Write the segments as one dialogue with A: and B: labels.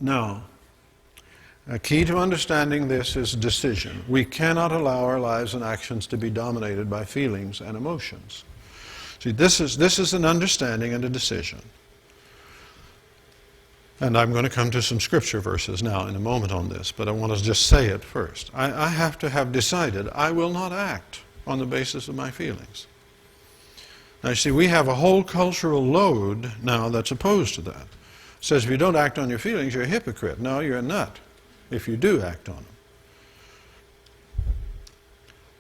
A: Now, a key to understanding this is decision. We cannot allow our lives and actions to be dominated by feelings and emotions. See, this is an understanding and a decision. And I'm going to come to some scripture verses now in a moment on this, but I want to just say it first. I have to have decided I will not act on the basis of my feelings. Now, you see, we have a whole cultural load now that's opposed to that. It says if you don't act on your feelings, you're a hypocrite. No, you're a nut if you do act on them.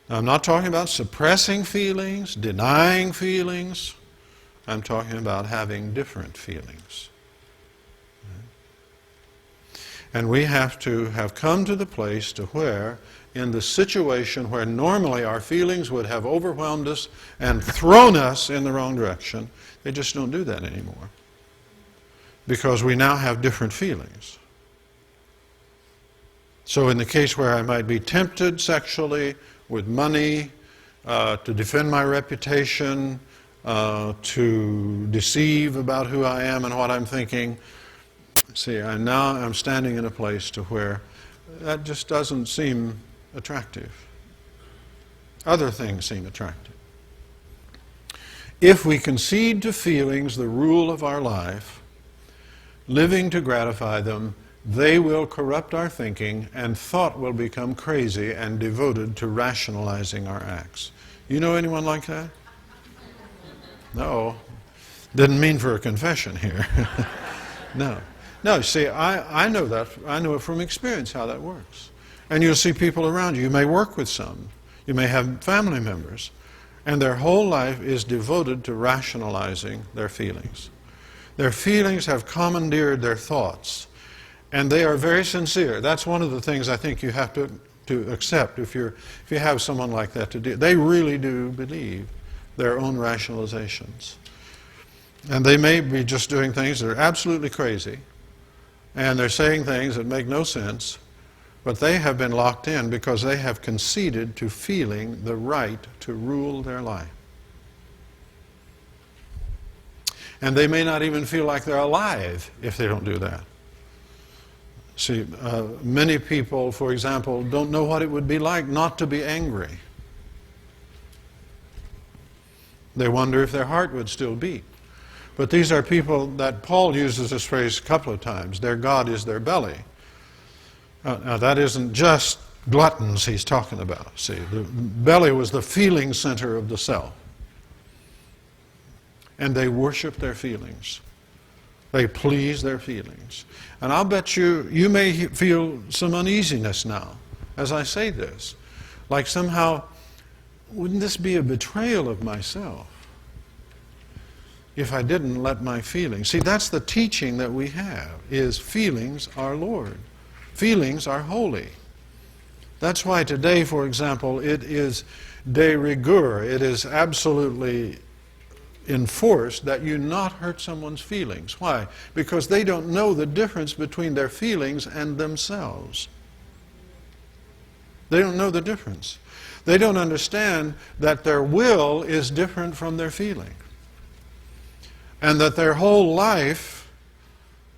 A: Now, I'm not talking about suppressing feelings, denying feelings. I'm talking about having different feelings. And we have to have come to the place to where, in the situation where normally our feelings would have overwhelmed us and thrown us in the wrong direction, they just don't do that anymore. Because we now have different feelings. So in the case where I might be tempted sexually, with money, to defend my reputation, to deceive about who I am and what I'm thinking, see, I'm standing in a place to where that just doesn't seem attractive. Other things seem attractive. If we concede to feelings the rule of our life, living to gratify them, they will corrupt our thinking, and thought will become crazy and devoted to rationalizing our acts. You know anyone like that? No. Didn't mean for a confession here. No. No, see, I know that. I know it from experience how that works. And you'll see people around you. You may work with some. You may have family members. And their whole life is devoted to rationalizing their feelings. Their feelings have commandeered their thoughts. And they are very sincere. That's one of the things I think you have to accept if you have someone like that to do. They really do believe their own rationalizations. And they may be just doing things that are absolutely crazy. And they're saying things that make no sense, but they have been locked in because they have conceded to feeling the right to rule their life. And they may not even feel like they're alive if they don't do that. See, many people, for example, don't know what it would be like not to be angry. They wonder if their heart would still beat. But these are people that Paul uses this phrase a couple of times. Their God is their belly. Now that isn't just gluttons he's talking about. See, the belly was the feeling center of the self. And they worship their feelings. They please their feelings. And I'll bet you may feel some uneasiness now as I say this. Like somehow, wouldn't this be a betrayal of myself if I didn't let my feelings? See, that's the teaching that we have, is feelings are Lord. Feelings are holy. That's why today, for example, it is de rigueur. It is absolutely enforced that you not hurt someone's feelings. Why? Because they don't know the difference between their feelings and themselves. They don't know the difference. They don't understand that their will is different from their feeling. And that their whole life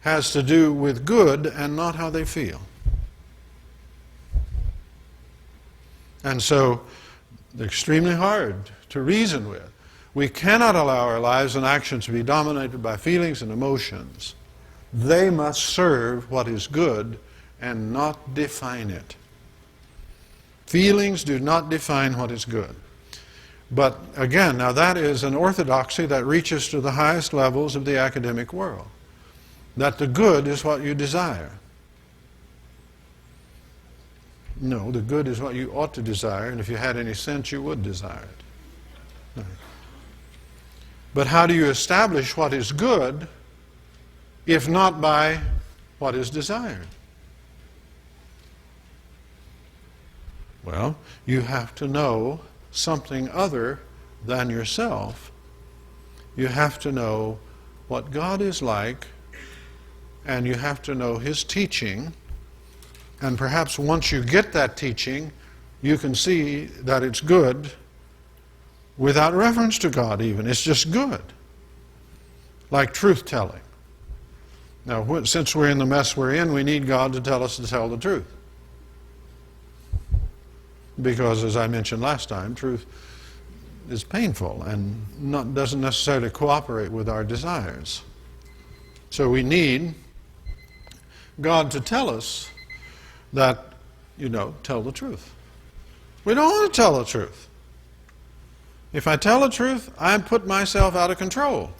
A: has to do with good and not how they feel. And so, they're extremely hard to reason with. We cannot allow our lives and actions to be dominated by feelings and emotions. They must serve what is good and not define it. Feelings do not define what is good. But again, now that is an orthodoxy that reaches to the highest levels of the academic world. That the good is what you desire. No, the good is what you ought to desire, and if you had any sense, you would desire it. No. But how do you establish what is good if not by what is desired? Well, you have to know something other than yourself. You have to know what God is like, and you have to know His teaching. And perhaps once you get that teaching, you can see that it's good without reference to God even. It's just good. Like truth-telling. Now, since we're in the mess we're in, we need God to tell us to tell the truth. Because, as I mentioned last time, truth is painful and doesn't necessarily cooperate with our desires. So we need God to tell us that, tell the truth. We don't want to tell the truth. If I tell the truth, I put myself out of control.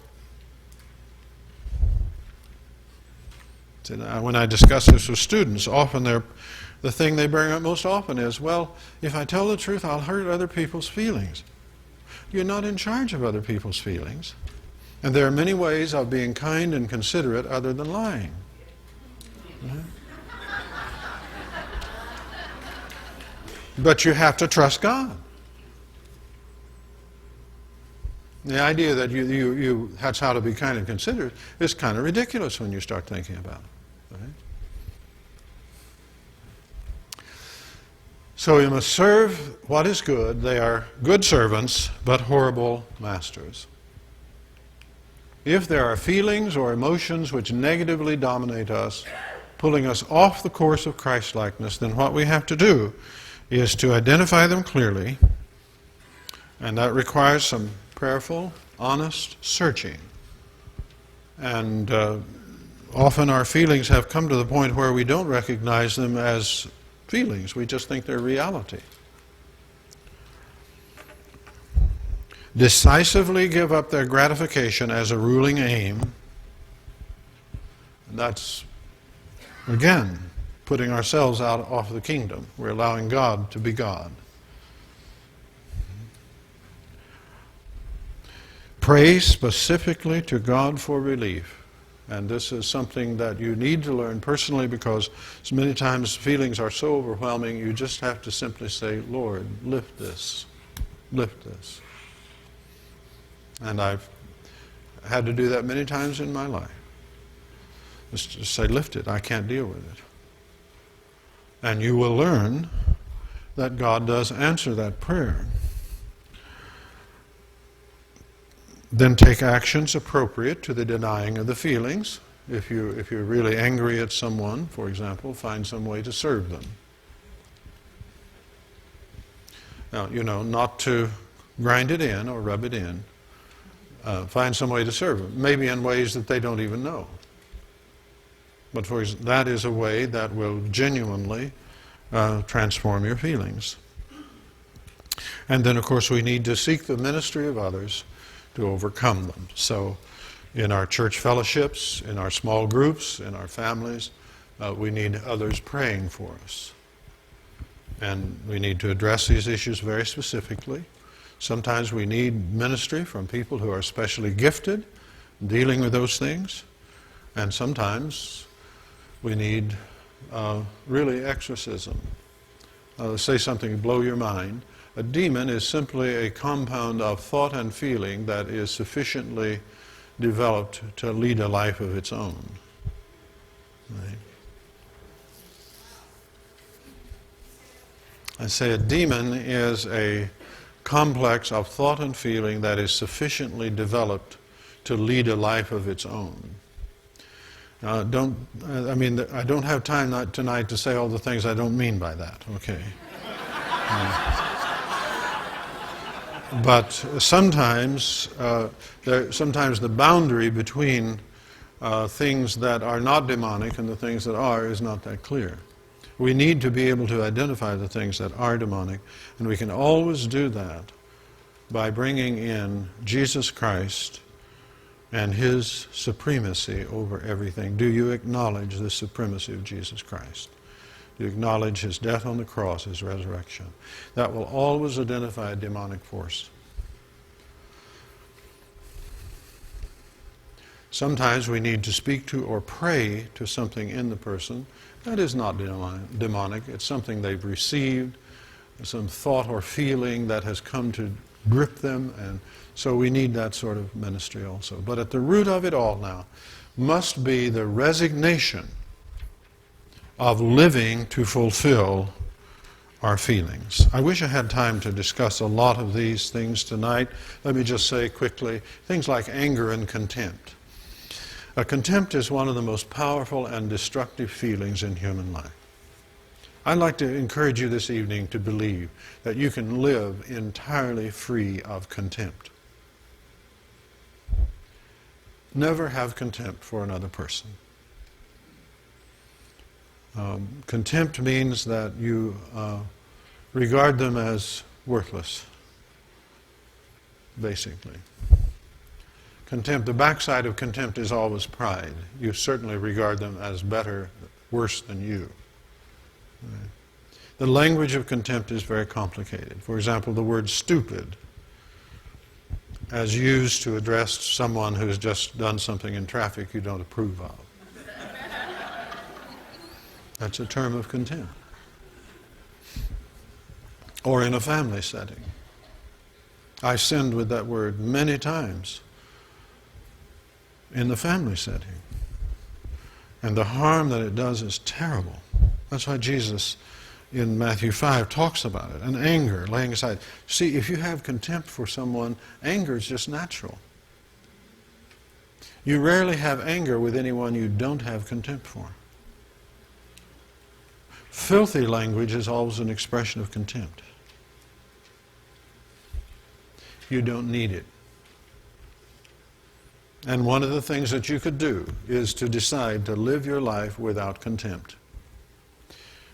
A: When I discuss this with students, often the thing they bring up most often is, well, if I tell the truth, I'll hurt other people's feelings. You're not in charge of other people's feelings. And there are many ways of being kind and considerate other than lying. Right? But you have to trust God. The idea that that's how to be kind and considerate is kind of ridiculous when you start thinking about it. Right? So you must serve what is good. They are good servants, but horrible masters. If there are feelings or emotions which negatively dominate us, pulling us off the course of Christ-likeness, then what we have to do is to identify them clearly, and that requires some prayerful, honest searching. And often our feelings have come to the point where we don't recognize them as feelings. We just think they're reality. Decisively give up their gratification as a ruling aim. And that's, again, putting ourselves out off the kingdom. We're allowing God to be God. Pray specifically to God for relief. And this is something that you need to learn personally, because so many times feelings are so overwhelming, you just have to simply say, Lord, lift this. Lift this. And I've had to do that many times in my life. Just say, lift it. I can't deal with it. And you will learn that God does answer that prayer. Then take actions appropriate to the denying of the feelings. If you're really angry at someone, for example, find some way to serve them. Now, not to grind it in or rub it in. Find some way to serve them, maybe in ways that they don't even know. But that is a way that will genuinely transform your feelings. And then, of course, we need to seek the ministry of others to overcome them. So in our church fellowships, in our small groups, in our families, we need others praying for us. And we need to address these issues very specifically. Sometimes we need ministry from people who are especially gifted in dealing with those things. And sometimes we need really exorcism. Say something to blow your mind. A demon is simply a compound of thought and feeling that is sufficiently developed to lead a life of its own. Right? I say a demon is a complex of thought and feeling that is sufficiently developed to lead a life of its own. I don't have time tonight to say all the things I don't mean by that, okay? But sometimes the boundary between things that are not demonic and the things that are is not that clear. We need to be able to identify the things that are demonic, and we can always do that by bringing in Jesus Christ and His supremacy over everything. Do you acknowledge the supremacy of Jesus Christ? Do you acknowledge His death on the cross, His resurrection? That will always identify a demonic force. Sometimes we need to speak to or pray to something in the person that is not demonic. It's something they've received, some thought or feeling that has come to grip them, and so we need that sort of ministry also. But at the root of it all now must be the resignation of living to fulfill our feelings. I wish I had time to discuss a lot of these things tonight. Let me just say quickly, things like anger and contempt. Contempt is one of the most powerful and destructive feelings in human life. I'd like to encourage you this evening to believe that you can live entirely free of contempt. Never have contempt for another person. Contempt means that you regard them as worthless, basically. Contempt, the backside of contempt is always pride. You certainly regard them as better, worse than you. Right? The language of contempt is very complicated. For example, the word stupid, as used to address someone who's just done something in traffic you don't approve of. That's a term of contempt. Or in a family setting. I sinned with that word many times in the family setting. And the harm that it does is terrible. That's why Jesus in Matthew 5 talks about it. And anger, laying aside. See, if you have contempt for someone, anger is just natural. You rarely have anger with anyone you don't have contempt for. Filthy language is always an expression of contempt. You don't need it. And one of the things that you could do is to decide to live your life without contempt.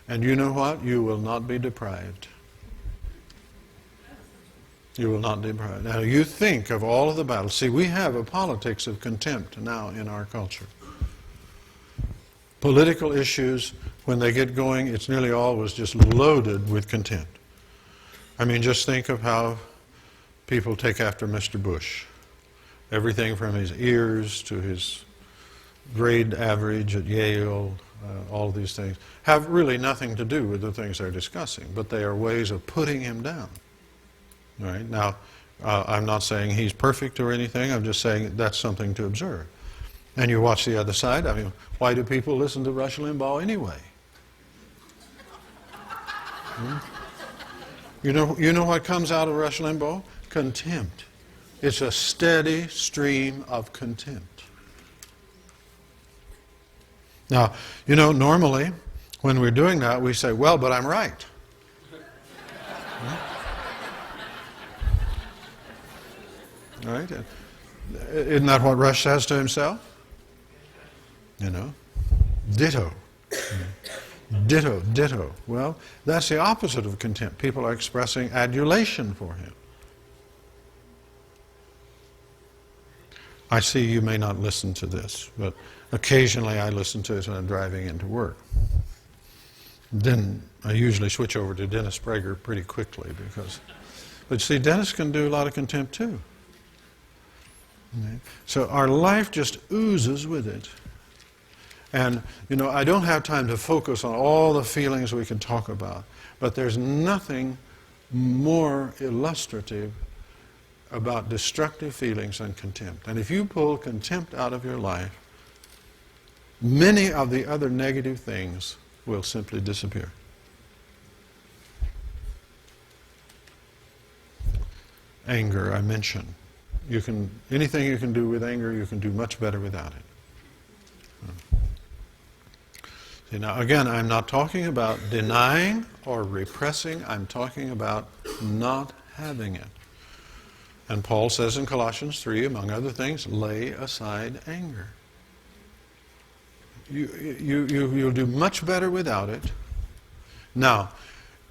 A: And you know what? You will not be deprived. You will not be deprived. Now you think of all of the battles. See, we have a politics of contempt now in our culture. Political issues, when they get going, it's nearly always just loaded with contempt. I mean, just think of how people take after Mr. Bush. Everything from his ears to his grade average at Yale, all of these things, have really nothing to do with the things they're discussing, but they are ways of putting him down. Right? Now, I'm not saying he's perfect or anything, I'm just saying that's something to observe. And you watch the other side, I mean, why do people listen to Rush Limbaugh anyway? You know what comes out of Rush Limbaugh? Contempt. It's a steady stream of contempt. Now, you know, normally when we're doing that, we say, well, but I'm right. Right? Isn't that what Rush says to himself? You know, ditto. Ditto, ditto. Well, that's the opposite of contempt. People are expressing adulation for him. I see you may not listen to this, but occasionally I listen to it when I'm driving into work. Then I usually switch over to Dennis Prager pretty quickly because, but see, Dennis can do a lot of contempt too. Okay? So our life just oozes with it. And, you know, I don't have time to focus on all the feelings we can talk about, but there's nothing more illustrative about destructive feelings than contempt. And if you pull contempt out of your life, many of the other negative things will simply disappear. Anger, I mentioned. Anything you can do with anger, you can do much better without it. See, now again, I'm not talking about denying or repressing, I'm talking about not having it. And Paul says in Colossians 3, among other things, lay aside anger. You'll do much better without it. Now,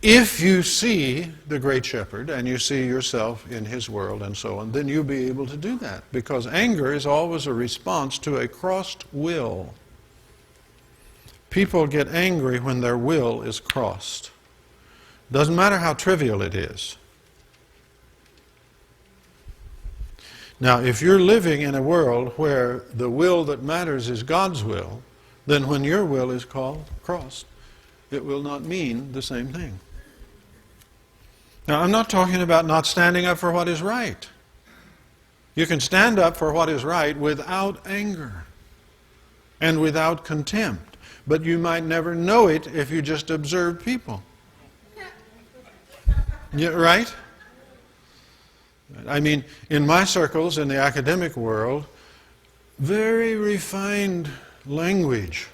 A: if you see the great shepherd and you see yourself in his world and so on, then you'll be able to do that. Because anger is always a response to a crossed will. People get angry when their will is crossed. Doesn't matter how trivial it is. Now, if you're living in a world where the will that matters is God's will, then when your will is crossed, it will not mean the same thing. Now, I'm not talking about not standing up for what is right. You can stand up for what is right without anger and without contempt, but you might never know it if you just observe people. Yeah, right? I mean, in my circles, in the academic world, very refined language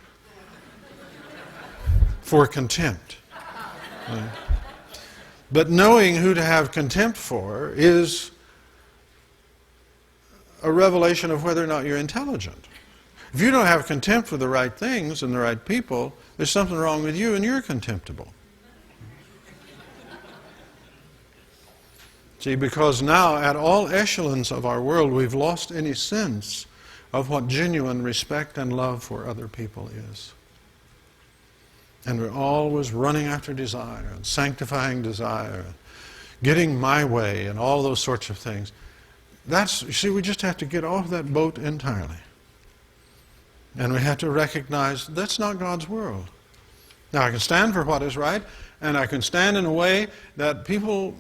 A: for contempt. Right? But knowing who to have contempt for is a revelation of whether or not you're intelligent. If you don't have contempt for the right things and the right people, there's something wrong with you and you're contemptible. See, because now at all echelons of our world we've lost any sense of what genuine respect and love for other people is. And we're always running after desire and sanctifying desire, and getting my way and all those sorts of things. You see, we just have to get off that boat entirely. And we have to recognize that's not God's world. Now, I can stand for what is right, and I can stand in a way that people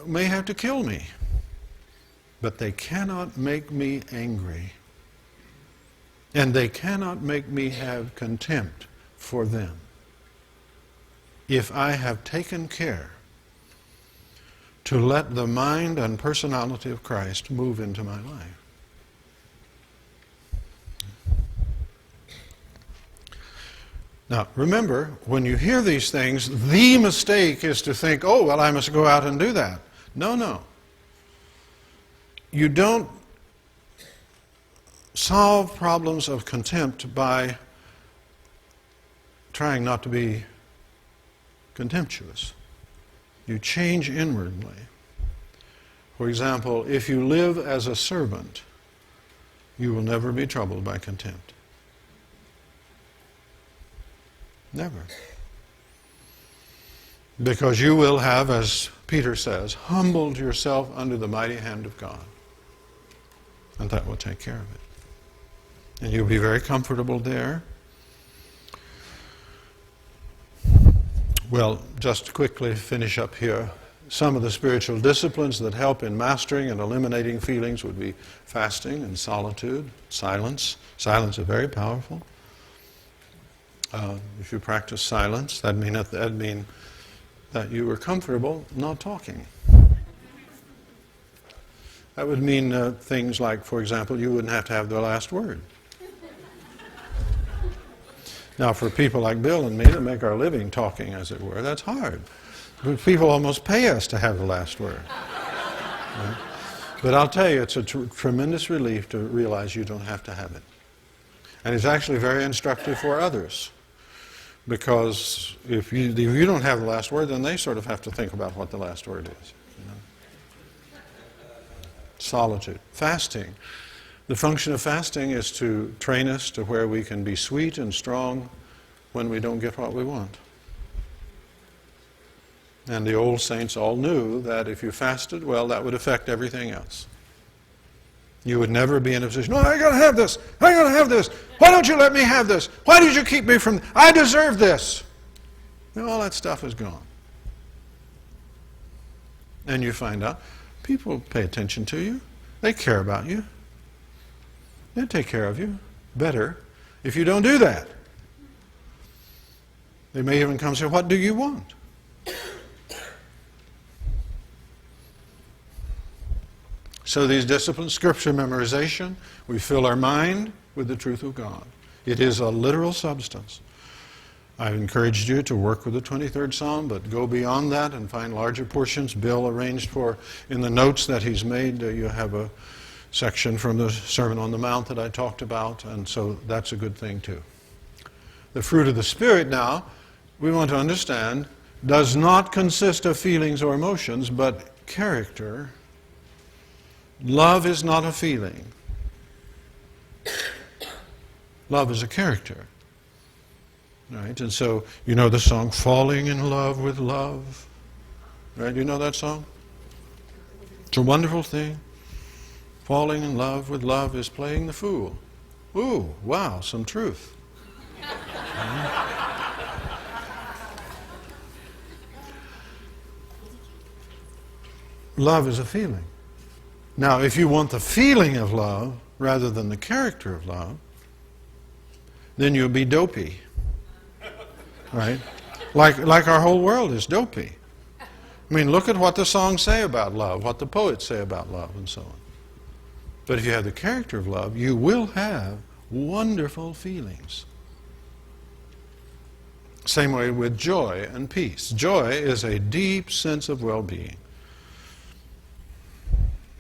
A: may have to kill me. But they cannot make me angry. And they cannot make me have contempt for them if I have taken care to let the mind and personality of Christ move into my life. Now, remember, when you hear these things, the mistake is to think, oh, well, I must go out and do that. No. You don't solve problems of contempt by trying not to be contemptuous. You change inwardly. For example, if you live as a servant, you will never be troubled by contempt. Never. Because you will have, as Peter says, humbled yourself under the mighty hand of God. And that will take care of it. And you'll be very comfortable there. Well, just to quickly finish up here, some of the spiritual disciplines that help in mastering and eliminating feelings would be fasting and solitude, silence. Silence is very powerful. If you practice silence, that'd mean that you were comfortable not talking. That would mean things like, for example, you wouldn't have to have the last word. Now, for people like Bill and me that make our living talking, as it were, that's hard. But people almost pay us to have the last word. Right? But I'll tell you, it's a tremendous relief to realize you don't have to have it. And it's actually very instructive for others. Because if you don't have the last word, then they sort of have to think about what the last word is. You know? Solitude. Fasting. The function of fasting is to train us to where we can be sweet and strong when we don't get what we want. And the old saints all knew that if you fasted, well, that would affect everything else. You would never be in a position, no, I gotta have this, I gotta have this. Why don't you let me have this? Why did you keep me from, I deserve this. And all that stuff is gone. And you find out, people pay attention to you. They care about you. They'll take care of you better if you don't do that. They may even come and say, what do you want? So these disciplines, scripture memorization, we fill our mind with the truth of God. It is a literal substance. I've encouraged you to work with the 23rd Psalm, but go beyond that and find larger portions. Bill arranged for, in the notes that he's made, you have a section from the Sermon on the Mount that I talked about, and so that's a good thing too. The fruit of the Spirit now, we want to understand, does not consist of feelings or emotions, but character. Love is not a feeling. Love is a character. Right? And so, you know the song, Falling in Love with Love? Right? You know that song? It's a wonderful thing. Falling in love with love is playing the fool. Ooh, wow, some truth. Love is a feeling. Now, if you want the feeling of love rather than the character of love, then you'll be dopey. Right? Like our whole world is dopey. I mean, look at what the songs say about love, what the poets say about love, and so on. But if you have the character of love, you will have wonderful feelings. Same way with joy and peace. Joy is a deep sense of well-being.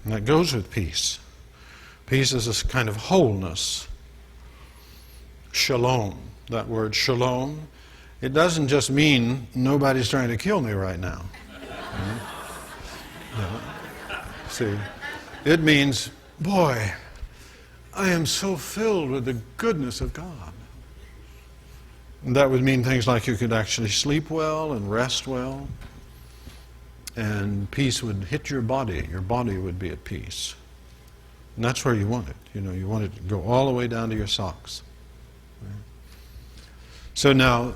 A: And that goes with peace. Peace is a kind of wholeness. Shalom. That word shalom, it doesn't just mean nobody's trying to kill me right now. No. See, it means, boy, I am so filled with the goodness of God. And that would mean things like you could actually sleep well and rest well. And peace would hit your body. Your body would be at peace. And that's where you want it. You want it to go all the way down to your socks. So now,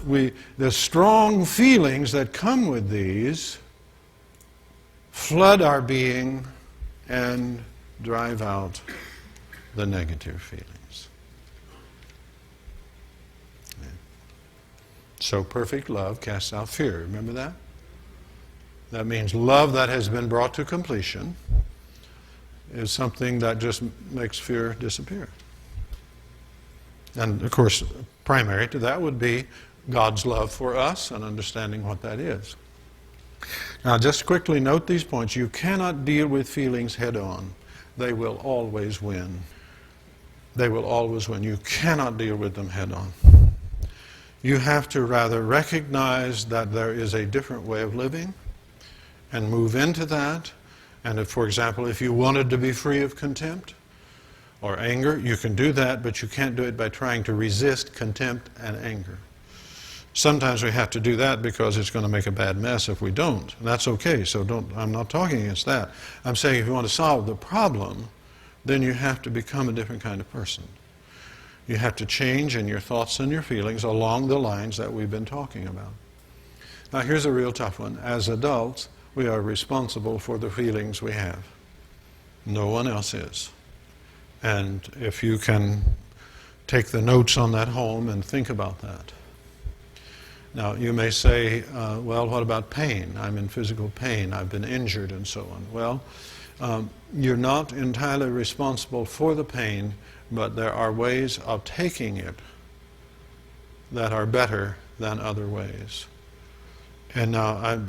A: the strong feelings that come with these flood our being and drive out the negative feelings. So perfect love casts out fear. Remember that? That means love that has been brought to completion is something that just makes fear disappear. And of course, primary to that would be God's love for us and understanding what that is. Now just quickly note these points. You cannot deal with feelings head on. They will always win. They will always win. You cannot deal with them head on. You have to rather recognize that there is a different way of living and move into that. And if, for example, if you wanted to be free of contempt or anger, you can do that, but you can't do it by trying to resist contempt and anger. Sometimes we have to do that because it's going to make a bad mess if we don't. And that's okay, so I'm not talking against that. I'm saying if you want to solve the problem, then you have to become a different kind of person. You have to change in your thoughts and your feelings along the lines that we've been talking about. Now here's a real tough one. As adults, we are responsible for the feelings we have. No one else is. And if you can take the notes on that home and think about that. Now you may say, well, what about pain? I'm in physical pain. I've been injured and so on. Well, you're not entirely responsible for the pain, but there are ways of taking it that are better than other ways. And now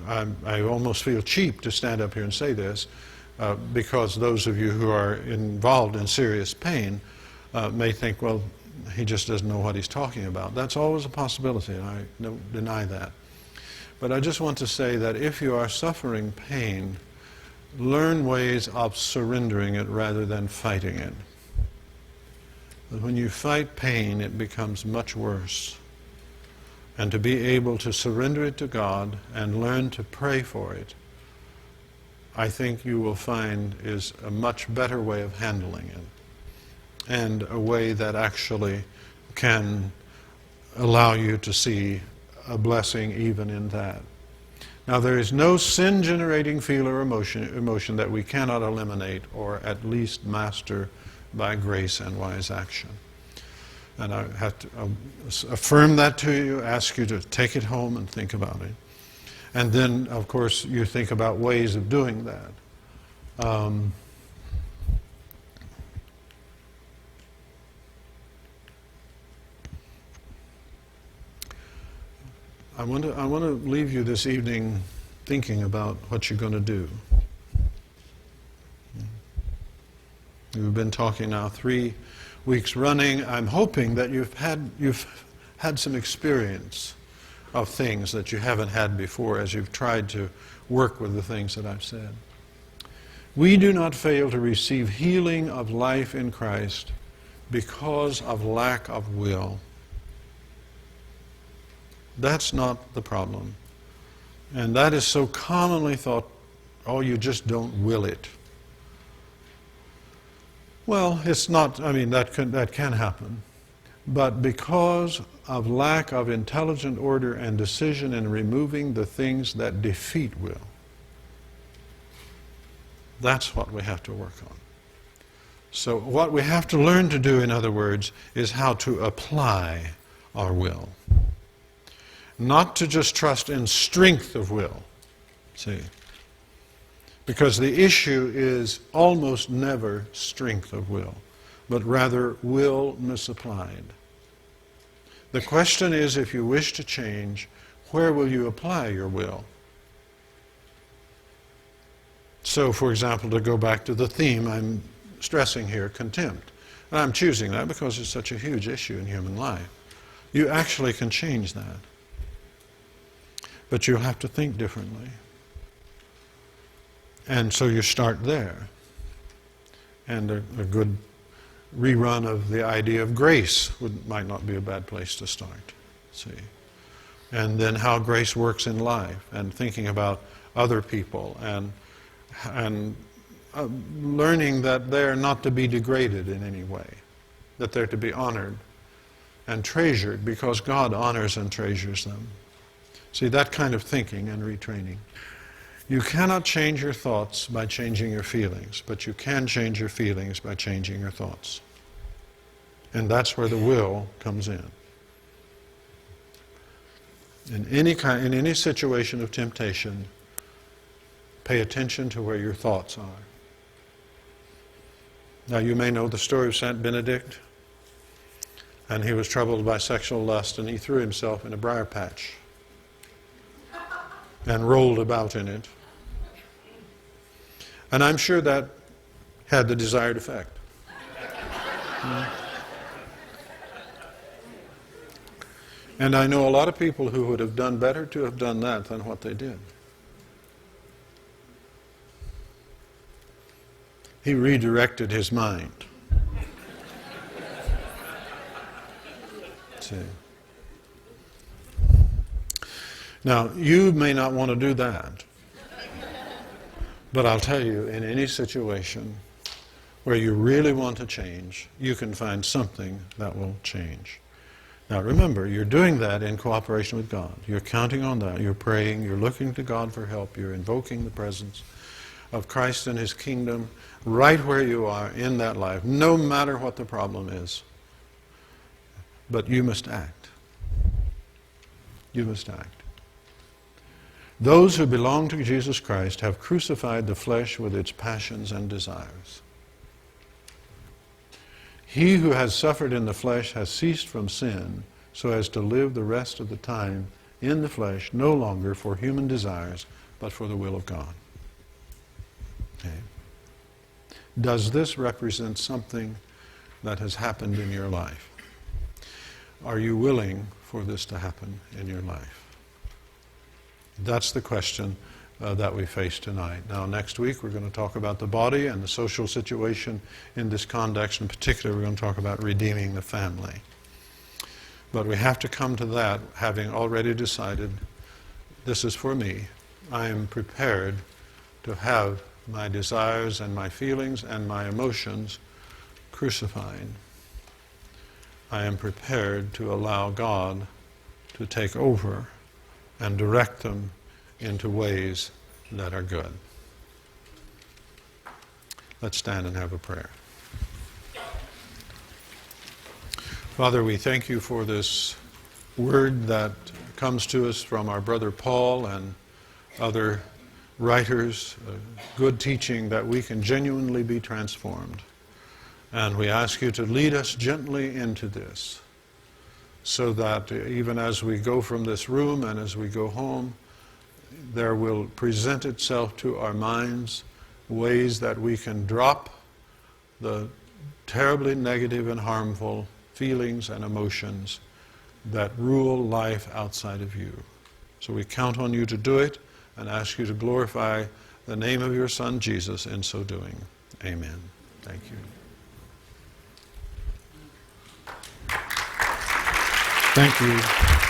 A: I almost feel cheap to stand up here and say this, because those of you who are involved in serious pain may think, well, he just doesn't know what he's talking about. That's always a possibility, and I don't deny that. But I just want to say that if you are suffering pain, learn ways of surrendering it rather than fighting it. But when you fight pain, it becomes much worse. And to be able to surrender it to God and learn to pray for it, I think you will find is a much better way of handling it, and a way that actually can allow you to see a blessing even in that. Now there is no sin-generating feel or emotion that we cannot eliminate or at least master by grace and wise action. And I have to affirm that to you, ask you to take it home and think about it. And then, of course, you think about ways of doing that. I want to leave you this evening thinking about what you're going to do. We've been talking now 3 weeks running. I'm hoping that you've had some experience of things that you haven't had before as you've tried to work with the things that I've said. We do not fail to receive healing of life in Christ because of lack of will. That's not the problem. And that is so commonly thought, oh, you just don't will it. Well, it's not, I mean, that can happen. But because of lack of intelligent order and decision in removing the things that defeat will. That's what we have to work on. So what we have to learn to do, in other words, is how to apply our will. Not to just trust in strength of will. See? Because the issue is almost never strength of will, but rather will misapplied. The question is, if you wish to change, where will you apply your will? So, for example, to go back to the theme I'm stressing here, contempt. And I'm choosing that because it's such a huge issue in human life. You actually can change that. But you'll have to think differently. And so you start there. And a good rerun of the idea of grace might not be a bad place to start. See? And then how grace works in life, and thinking about other people, and learning that they're not to be degraded in any way, that they're to be honored and treasured because God honors and treasures them. See, that kind of thinking and retraining. You cannot change your thoughts by changing your feelings, but you can change your feelings by changing your thoughts. And that's where the will comes in. In any situation of temptation, pay attention to where your thoughts are. Now, you may know the story of Saint Benedict, and he was troubled by sexual lust, and he threw himself in a briar patch and rolled about in it. And I'm sure that had the desired effect. And I know a lot of people who would have done better to have done that than what they did. He redirected his mind. See. Now, you may not want to do that. But I'll tell you, in any situation where you really want to change, you can find something that will change. Now remember, you're doing that in cooperation with God. You're counting on that. You're praying. You're looking to God for help. You're invoking the presence of Christ and His kingdom right where you are in that life, no matter what the problem is. But you must act. You must act. Those who belong to Jesus Christ have crucified the flesh with its passions and desires. He who has suffered in the flesh has ceased from sin so as to live the rest of the time in the flesh, no longer for human desires, but for the will of God. Okay. Does this represent something that has happened in your life? Are you willing for this to happen in your life? That's the question that we face tonight. Now, next week we're going to talk about the body and the social situation in this context. In particular, we're going to talk about redeeming the family. But we have to come to that having already decided, this is for me. I am prepared to have my desires and my feelings and my emotions crucified. I am prepared to allow God to take over and direct them into ways that are good. Let's stand and have a prayer. Father, we thank you for this word that comes to us from our brother Paul and other writers, good teaching that we can genuinely be transformed. And we ask you to lead us gently into this, so that even as we go from this room and as we go home, there will present itself to our minds ways that we can drop the terribly negative and harmful feelings and emotions that rule life outside of you. So we count on you to do it and ask you to glorify the name of your Son, Jesus, in so doing. Amen. Thank you. Thank you.